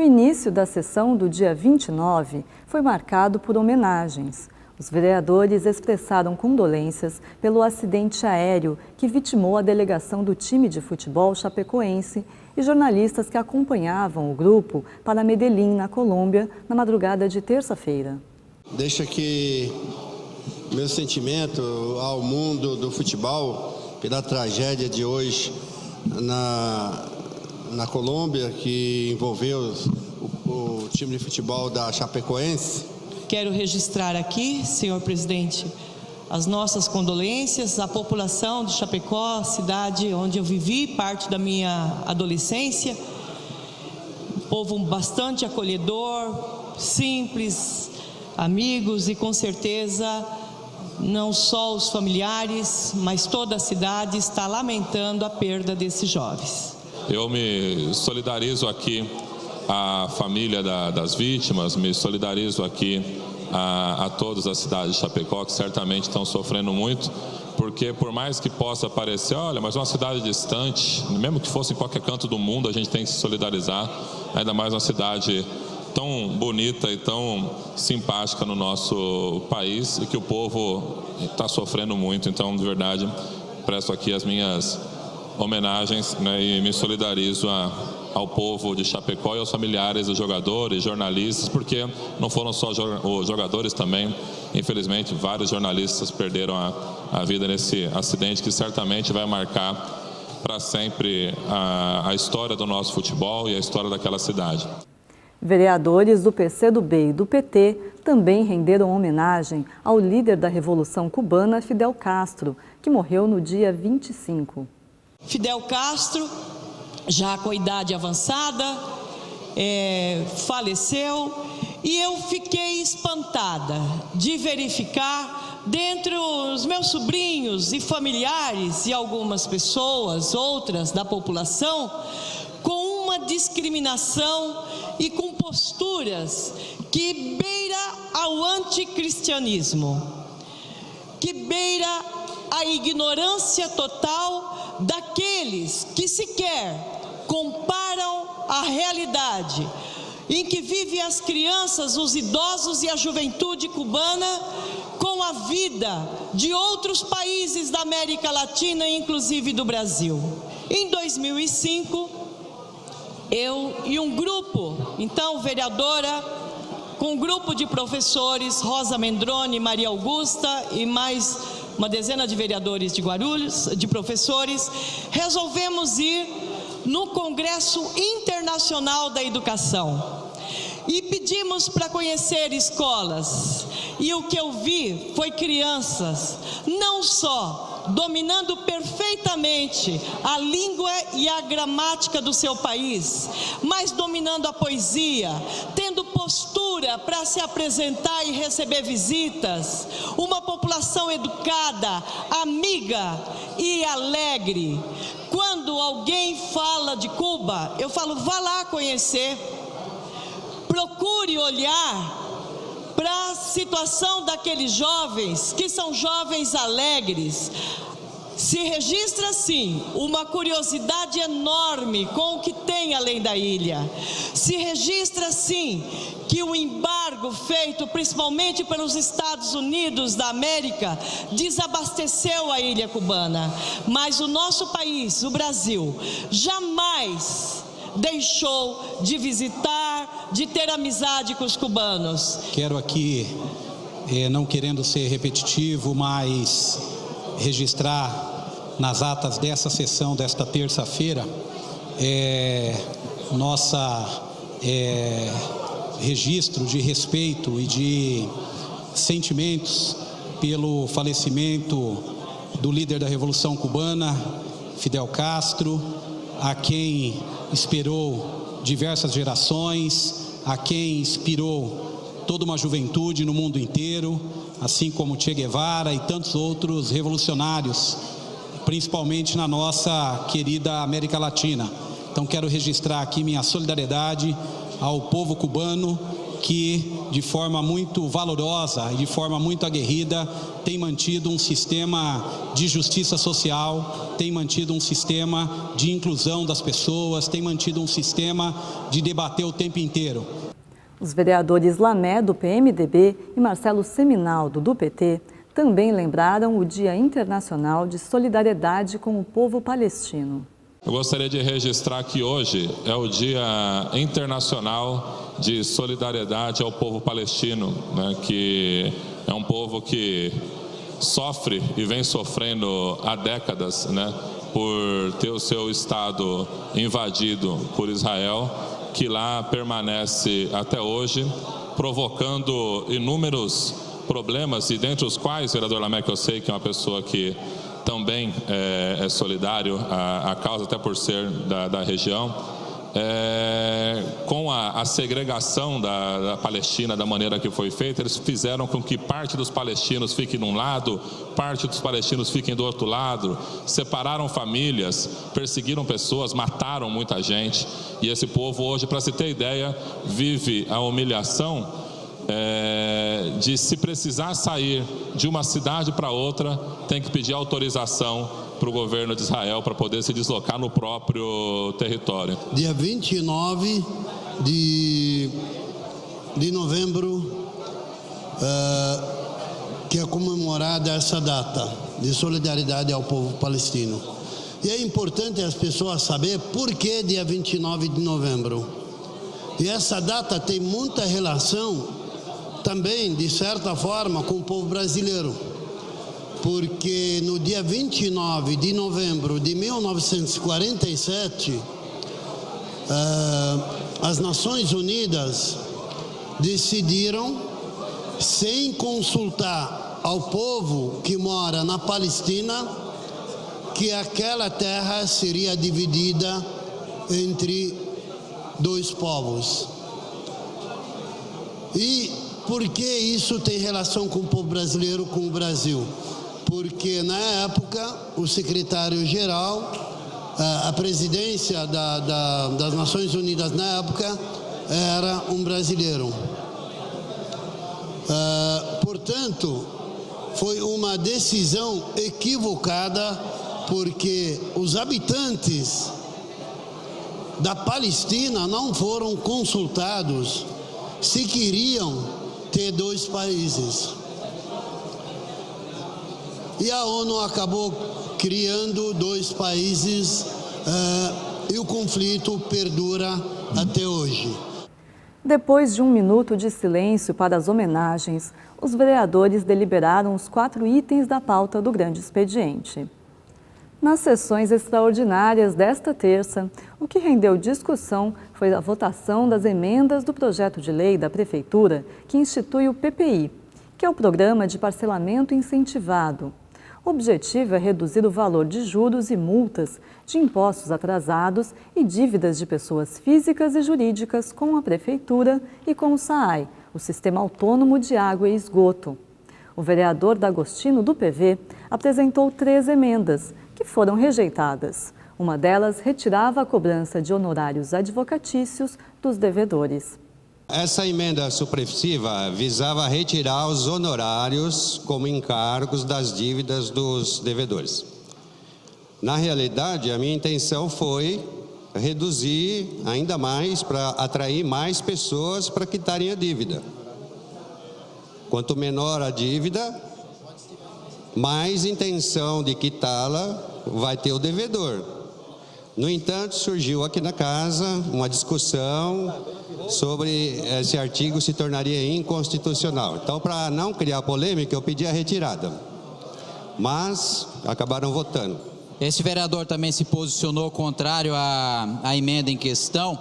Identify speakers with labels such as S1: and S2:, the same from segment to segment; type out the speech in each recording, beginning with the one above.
S1: início da sessão do dia 29 foi marcado por homenagens. Os vereadores expressaram condolências pelo acidente aéreo que vitimou a delegação do time de futebol chapecoense e jornalistas que acompanhavam o grupo para Medellín, na Colômbia, na madrugada de terça-feira.
S2: Deixo aqui meu sentimento ao mundo do futebol pela tragédia de hoje na Colômbia, que envolveu o time de futebol da Chapecoense.
S3: Quero registrar aqui, senhor presidente, as nossas condolências à população de Chapecó, cidade onde eu vivi parte da minha adolescência. Um povo bastante acolhedor, simples, amigos, e com certeza não só os familiares, mas toda a cidade está lamentando a perda desses jovens.
S4: Eu me solidarizo aqui à família das vítimas, me solidarizo aqui a todos da cidade de Chapecó, que certamente estão sofrendo muito, porque por mais que possa parecer, olha, mas uma cidade distante, mesmo que fosse em qualquer canto do mundo, a gente tem que se solidarizar, ainda mais uma cidade tão bonita e tão simpática no nosso país, e que o povo está sofrendo muito. Então, de verdade, presto aqui as minhas homenagens, né, e me solidarizo ao povo de Chapecó e aos familiares dos jogadores, jornalistas, porque não foram só os jogadores também, infelizmente, vários jornalistas perderam a vida nesse acidente, que certamente vai marcar para sempre a história do nosso futebol e a história daquela cidade.
S1: Vereadores do PCdoB e do PT também renderam homenagem ao líder da Revolução Cubana, Fidel Castro, que morreu no dia 25.
S3: Fidel Castro, já com a idade avançada, faleceu, e eu fiquei espantada de verificar dentre os meus sobrinhos e familiares e algumas pessoas, outras da população, com uma discriminação e com posturas que beira ao anticristianismo, que beira a ignorância total daqueles que sequer comparam a realidade em que vivem as crianças, os idosos e a juventude cubana com a vida de outros países da América Latina, inclusive do Brasil. Em 2005, eu e um grupo, então vereadora, com um grupo de professores, Rosa Mendrone, Maria Augusta e mais uma dezena de vereadores de Guarulhos, de professores, resolvemos ir no Congresso Internacional da Educação e pedimos para conhecer escolas, e o que eu vi foi crianças não só dominando perfeitamente a língua e a gramática do seu país, mas dominando a poesia, tendo postura para se apresentar e receber visitas, uma população educada, amiga e alegre. Quando alguém fala de Cuba, eu falo, vá lá conhecer, procure olhar para a situação daqueles jovens, que são jovens alegres. Se registra, sim, uma curiosidade enorme com o que tem além da ilha. Se registra, sim, que o embargo feito principalmente pelos Estados Unidos da América desabasteceu a ilha cubana. Mas o nosso país, o Brasil, jamais deixou de visitar, de ter amizade com os cubanos.
S5: Quero aqui, não querendo ser repetitivo, mas registrar nas atas dessa sessão desta terça-feira registro de respeito e de sentimentos pelo falecimento do líder da Revolução Cubana, Fidel Castro, a quem inspirou diversas gerações, a quem inspirou toda uma juventude no mundo inteiro, assim como Che Guevara e tantos outros revolucionários, principalmente na nossa querida América Latina. Então quero registrar aqui minha solidariedade ao povo cubano que de forma muito valorosa e de forma muito aguerrida, tem mantido um sistema de justiça social, tem mantido um sistema de inclusão das pessoas, tem mantido um sistema de debater o tempo inteiro.
S1: Os vereadores Lamet, do PMDB, e Marcelo Seminaldo, do PT, também lembraram o Dia Internacional de Solidariedade com o Povo Palestino.
S4: Eu gostaria de registrar que hoje é o Dia Internacional de Solidariedade ao Povo Palestino, né, que é um povo que sofre e vem sofrendo há décadas, né, por ter o seu Estado invadido por Israel, que lá permanece até hoje, provocando inúmeros problemas, e dentre os quais, vereador Lamet, que eu sei que é uma pessoa que também é solidário à causa, até por ser da região, com a segregação da Palestina da maneira que foi feita, eles fizeram com que parte dos palestinos fiquem de um lado, parte dos palestinos fiquem do outro lado, separaram famílias, perseguiram pessoas, mataram muita gente, e esse povo hoje, para se ter ideia, vive a humilhação de, se precisar sair de uma cidade para outra, tem que pedir autorização para o governo de Israel para poder se deslocar no próprio território.
S2: Dia 29 de novembro, que é comemorada essa data de solidariedade ao povo palestino. E é importante as pessoas saberem por que dia 29 de novembro. E essa data tem muita relação também, de certa forma, com o povo brasileiro, porque no dia 29 de novembro de 1947, as Nações Unidas decidiram, sem consultar ao povo que mora na Palestina, que aquela terra seria dividida entre dois povos. E por que isso tem relação com o povo brasileiro, com o Brasil? Porque na época o secretário-geral, a presidência das Nações Unidas na época era um brasileiro. Portanto, foi uma decisão equivocada, porque os habitantes da Palestina não foram consultados se queriam ter dois países. E a ONU acabou criando dois países e o conflito perdura até hoje.
S1: Depois de 1 minuto de silêncio para as homenagens, os vereadores deliberaram os 4 itens da pauta do grande expediente. Nas sessões extraordinárias desta terça, o que rendeu discussão foi a votação das emendas do projeto de lei da Prefeitura que institui o PPI, que é o Programa de Parcelamento Incentivado. O objetivo é reduzir o valor de juros e multas de impostos atrasados e dívidas de pessoas físicas e jurídicas com a Prefeitura e com o SAAI, o Sistema Autônomo de Água e Esgoto. O vereador D'Agostino, do PV, apresentou 3 emendas, que foram rejeitadas. Uma delas retirava a cobrança de honorários advocatícios dos devedores.
S6: Essa emenda supressiva visava retirar os honorários como encargos das dívidas dos devedores. Na realidade, a minha intenção foi reduzir ainda mais, para atrair mais pessoas para quitarem a dívida. Quanto menor a dívida, mais intenção de quitá-la vai ter o devedor. No entanto, surgiu aqui na casa uma discussão sobre esse artigo se tornaria inconstitucional. Então, para não criar polêmica, eu pedi a retirada. Mas acabaram votando.
S7: Esse vereador também se posicionou contrário à emenda em questão.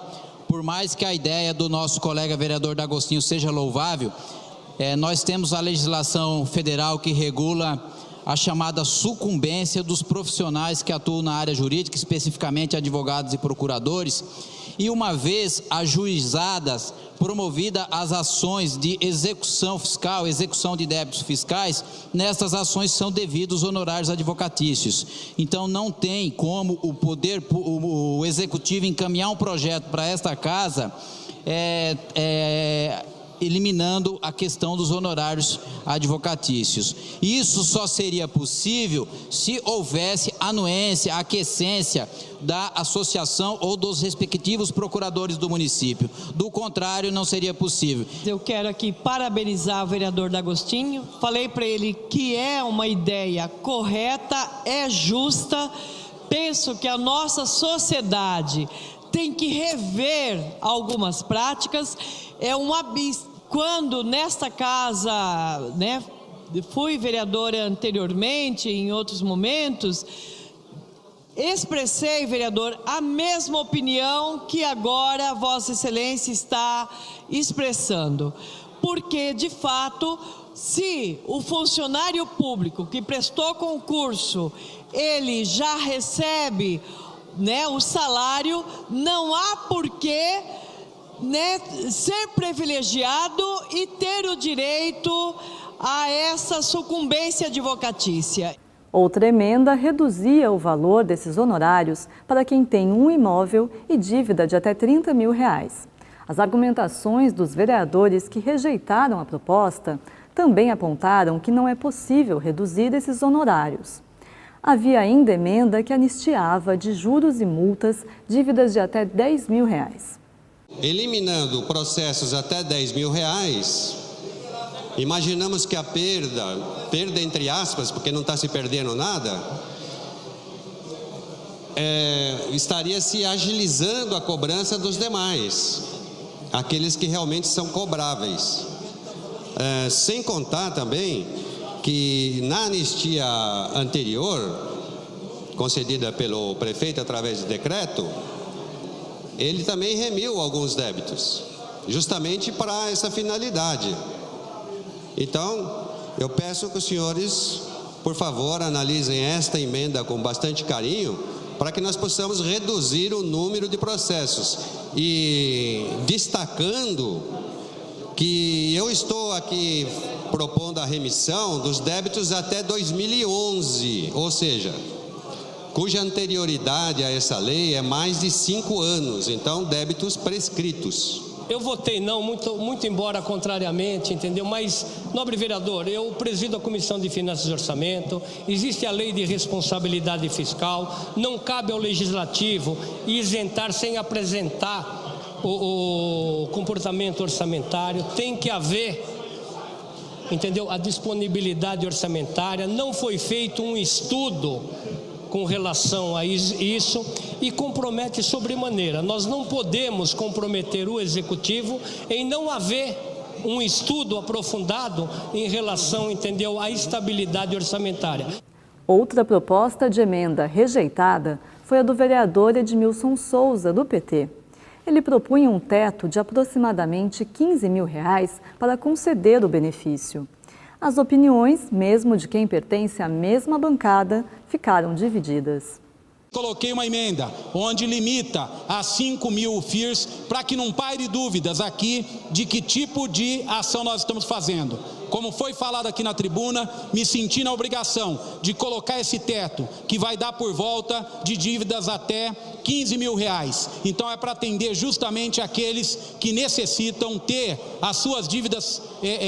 S7: Por mais que a ideia do nosso colega vereador D'Agostino seja louvável, nós temos a legislação federal que regula a chamada sucumbência dos profissionais que atuam na área jurídica, especificamente advogados e procuradores, e uma vez ajuizadas, promovida as ações de execução fiscal, execução de débitos fiscais, nestas ações são devidos honorários advocatícios. Então não tem como o executivo encaminhar um projeto para esta casa eliminando a questão dos honorários advocatícios. Isso só seria possível se houvesse anuência, aquiescência da associação ou dos respectivos procuradores do município. Do contrário, não seria possível.
S3: Eu quero aqui parabenizar o vereador D'Agostinho. Falei para ele que é uma ideia correta, é justa. Penso que a nossa sociedade tem que rever algumas práticas. Quando nesta casa, né, fui vereadora anteriormente, em outros momentos, expressei, vereador, a mesma opinião que agora Vossa Excelência está expressando. Porque, de fato, se o funcionário público que prestou concurso, ele já recebe, né, o salário, não há porquê, né, ser privilegiado e ter o direito a essa sucumbência advocatícia.
S1: Outra emenda reduzia o valor desses honorários para quem tem um imóvel e dívida de até R$30 mil. As argumentações dos vereadores que rejeitaram a proposta também apontaram que não é possível reduzir esses honorários. Havia ainda emenda que anistiava de juros e multas dívidas de até R$10 mil.
S6: Eliminando processos até R$10 mil, imaginamos que a perda entre aspas, porque não está se perdendo nada, estaria se agilizando a cobrança dos demais, aqueles que realmente são cobráveis. Sem contar também que na anistia anterior, concedida pelo prefeito através de decreto, ele também remiu alguns débitos, justamente para essa finalidade. Então, eu peço que os senhores, por favor, analisem esta emenda com bastante carinho, para que nós possamos reduzir o número de processos. E destacando que eu estou aqui propondo a remissão dos débitos até 2011, ou seja, cuja anterioridade a essa lei é mais de 5 anos, então débitos prescritos.
S8: Eu votei não, muito embora contrariamente, entendeu? Mas, nobre vereador, eu presido a Comissão de Finanças e Orçamento, existe a lei de responsabilidade fiscal, não cabe ao Legislativo isentar sem apresentar o comportamento orçamentário, tem que haver, entendeu? A disponibilidade orçamentária, não foi feito um estudo com relação a isso e compromete sobremaneira. Nós não podemos comprometer o Executivo em não haver um estudo aprofundado em relação, entendeu, à estabilidade orçamentária.
S1: Outra proposta de emenda rejeitada foi a do vereador Edmilson Souza, do PT. Ele propunha um teto de aproximadamente R$15 mil para conceder o benefício. As opiniões, mesmo de quem pertence à mesma bancada, ficaram divididas.
S5: Coloquei uma emenda onde limita a 5 mil FIRs para que não paire dúvidas aqui de que tipo de ação nós estamos fazendo. Como foi falado aqui na tribuna, me senti na obrigação de colocar esse teto, que vai dar por volta de dívidas até R$15 mil. Então é para atender justamente aqueles que necessitam ter as suas dívidas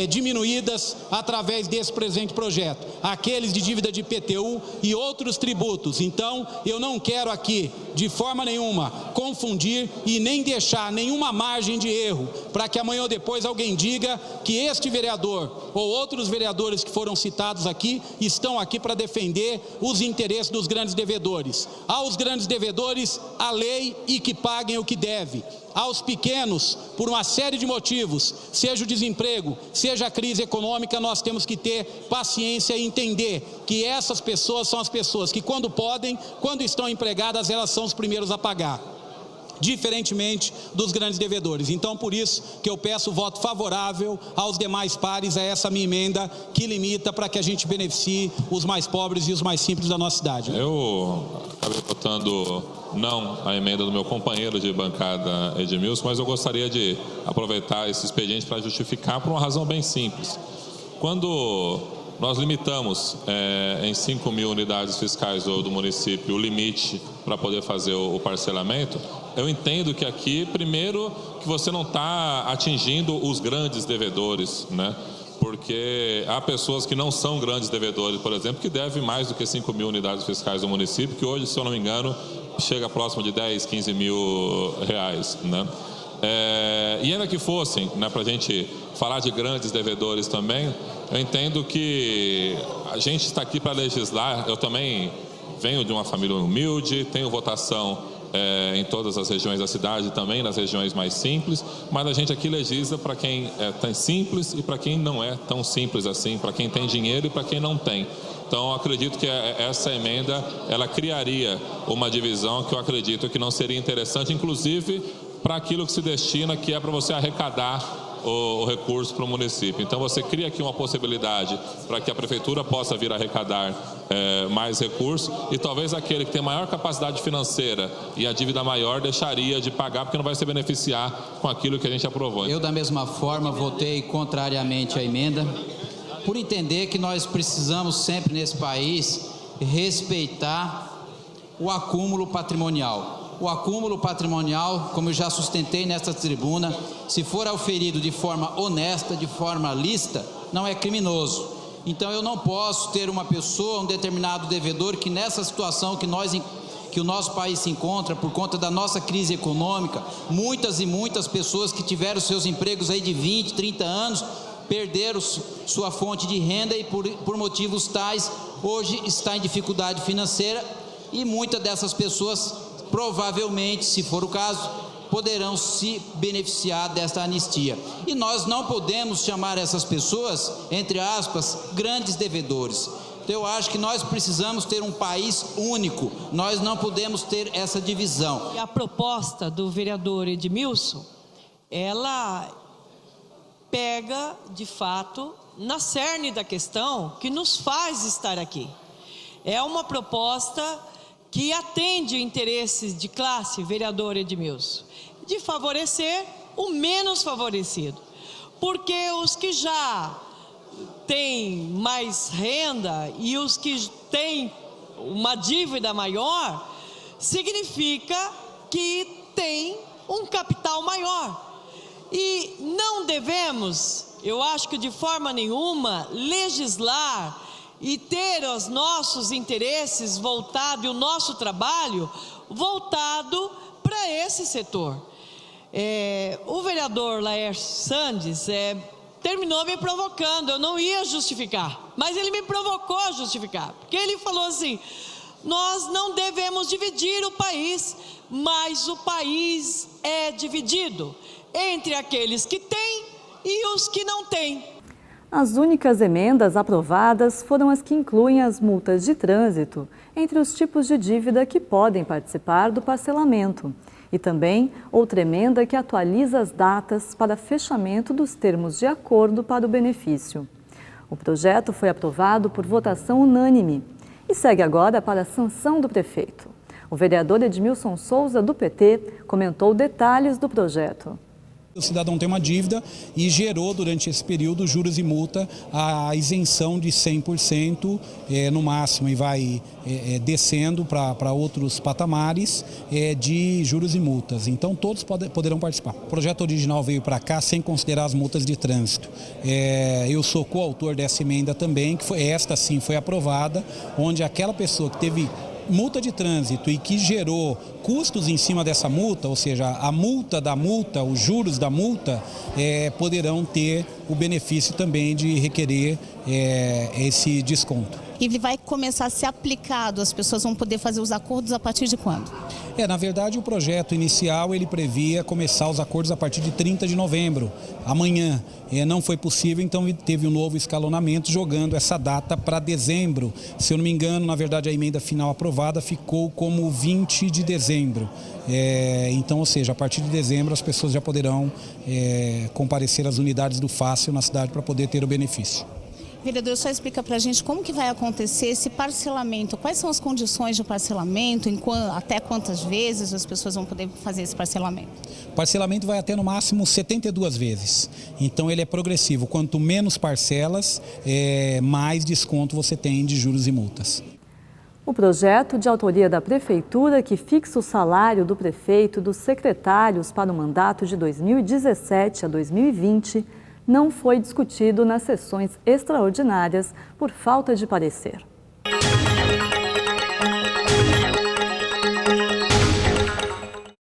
S5: diminuídas através desse presente projeto. Aqueles de dívida de IPTU e outros tributos. Então eu não quero aqui, de forma nenhuma, confundir e nem deixar nenhuma margem de erro para que amanhã ou depois alguém diga que este vereador ou outros vereadores que foram citados aqui estão aqui para defender os interesses dos grandes devedores. Aos grandes devedores, a lei e que paguem o que deve. Aos pequenos, por uma série de motivos, seja o desemprego, seja a crise econômica, nós temos que ter paciência e entender que essas pessoas são as pessoas que, quando podem, quando estão empregadas, elas são os primeiros a pagar, diferentemente dos grandes devedores. Então, por isso que eu peço o voto favorável aos demais pares a essa minha emenda, que limita para que a gente beneficie os mais pobres e os mais simples da nossa cidade.
S4: Eu acabei votando não a emenda do meu companheiro de bancada, Edmilson, mas eu gostaria de aproveitar esse expediente para justificar por uma razão bem simples. Quando nós limitamos em 5 mil unidades fiscais do município o limite para poder fazer o parcelamento, eu entendo que aqui, primeiro, que você não está atingindo os grandes devedores, né? Porque há pessoas que não são grandes devedores, por exemplo, que devem mais do que 5 mil unidades fiscais do município, que hoje, se eu não me engano, chega próximo de 10, 15 mil reais, né? E ainda que fossem, né, para a gente falar de grandes devedores também, eu entendo que a gente está aqui para legislar. Eu também venho de uma família humilde, tenho votação em todas as regiões da cidade, também nas regiões mais simples, mas a gente aqui legisla para quem é tão simples e para quem não é tão simples assim, para quem tem dinheiro e para quem não tem. Então, eu acredito que essa emenda, ela criaria uma divisão que eu acredito que não seria interessante, inclusive para aquilo que se destina, que é para você arrecadar o recurso para o município. Então, você cria aqui uma possibilidade para que a prefeitura possa vir a arrecadar mais recursos, e talvez aquele que tem maior capacidade financeira e a dívida maior deixaria de pagar, porque não vai se beneficiar com aquilo que a gente aprovou.
S7: Eu, da mesma forma, votei contrariamente à emenda, por entender que nós precisamos sempre nesse país respeitar o acúmulo patrimonial. O acúmulo patrimonial, como eu já sustentei nesta tribuna, se for auferido de forma honesta, de forma lícita, não é criminoso. Então eu não posso ter uma pessoa, um determinado devedor, que nessa situação que o nosso país se encontra, por conta da nossa crise econômica, muitas e muitas pessoas que tiveram seus empregos aí de 20, 30 anos, perderam sua fonte de renda e por motivos tais, hoje está em dificuldade financeira, e muitas dessas pessoas provavelmente, se for o caso, poderão se beneficiar desta anistia. E nós não podemos chamar essas pessoas, entre aspas, grandes devedores. Então, eu acho que nós precisamos ter um país único, nós não podemos ter essa divisão.
S3: E a proposta do vereador Edmilson, ela pega, de fato, na cerne da questão que nos faz estar aqui. É uma proposta que atende interesses de classe, vereador Edmilson, de favorecer o menos favorecido, porque os que já têm mais renda e os que têm uma dívida maior, significa que tem um capital maior, e não devemos, eu acho que de forma nenhuma, legislar e ter os nossos interesses voltados, e o nosso trabalho voltado para esse setor. O vereador Laércio Sandes terminou me provocando, eu não ia justificar, mas ele me provocou a justificar, porque ele falou assim: nós não devemos dividir o país, mas o país é dividido entre aqueles que têm e os que não têm.
S1: As únicas emendas aprovadas foram as que incluem as multas de trânsito entre os tipos de dívida que podem participar do parcelamento, e também outra emenda que atualiza as datas para fechamento dos termos de acordo para o benefício. O projeto foi aprovado por votação unânime e segue agora para a sanção do prefeito. O vereador Edmilson Souza, do PT, comentou detalhes do projeto.
S5: O cidadão tem uma dívida e gerou durante esse período juros e multa a isenção de 100% no máximo, e vai descendo para outros patamares de juros e multas. Então todos poderão participar. O projeto original veio para cá sem considerar as multas de trânsito. Eu sou coautor dessa emenda também, que esta sim foi aprovada, onde aquela pessoa que teve multa de trânsito e que gerou custos em cima dessa multa, ou seja, a multa da multa, os juros da multa, poderão ter o benefício também de requerer esse desconto.
S9: E ele vai começar a ser aplicado, as pessoas vão poder fazer os acordos a partir de quando?
S5: Na verdade, o projeto inicial ele previa começar os acordos a partir de 30 de novembro, amanhã. Não foi possível, então teve um novo escalonamento, jogando essa data para dezembro. Se eu não me engano, na verdade, a emenda final aprovada ficou como 20 de dezembro. Então, ou seja, a partir de dezembro as pessoas já poderão comparecer às unidades do Fácil na cidade para poder ter o benefício.
S9: Vereador, só explica para a gente como que vai acontecer esse parcelamento, quais são as condições de parcelamento, até quantas vezes as pessoas vão poder fazer esse parcelamento?
S5: O parcelamento vai até no máximo 72 vezes, então ele é progressivo, quanto menos parcelas, mais desconto você tem de juros e multas.
S1: O projeto de autoria da Prefeitura, que fixa o salário do prefeito e dos secretários para o mandato de 2017 a 2020, não foi discutido nas sessões extraordinárias por falta de parecer.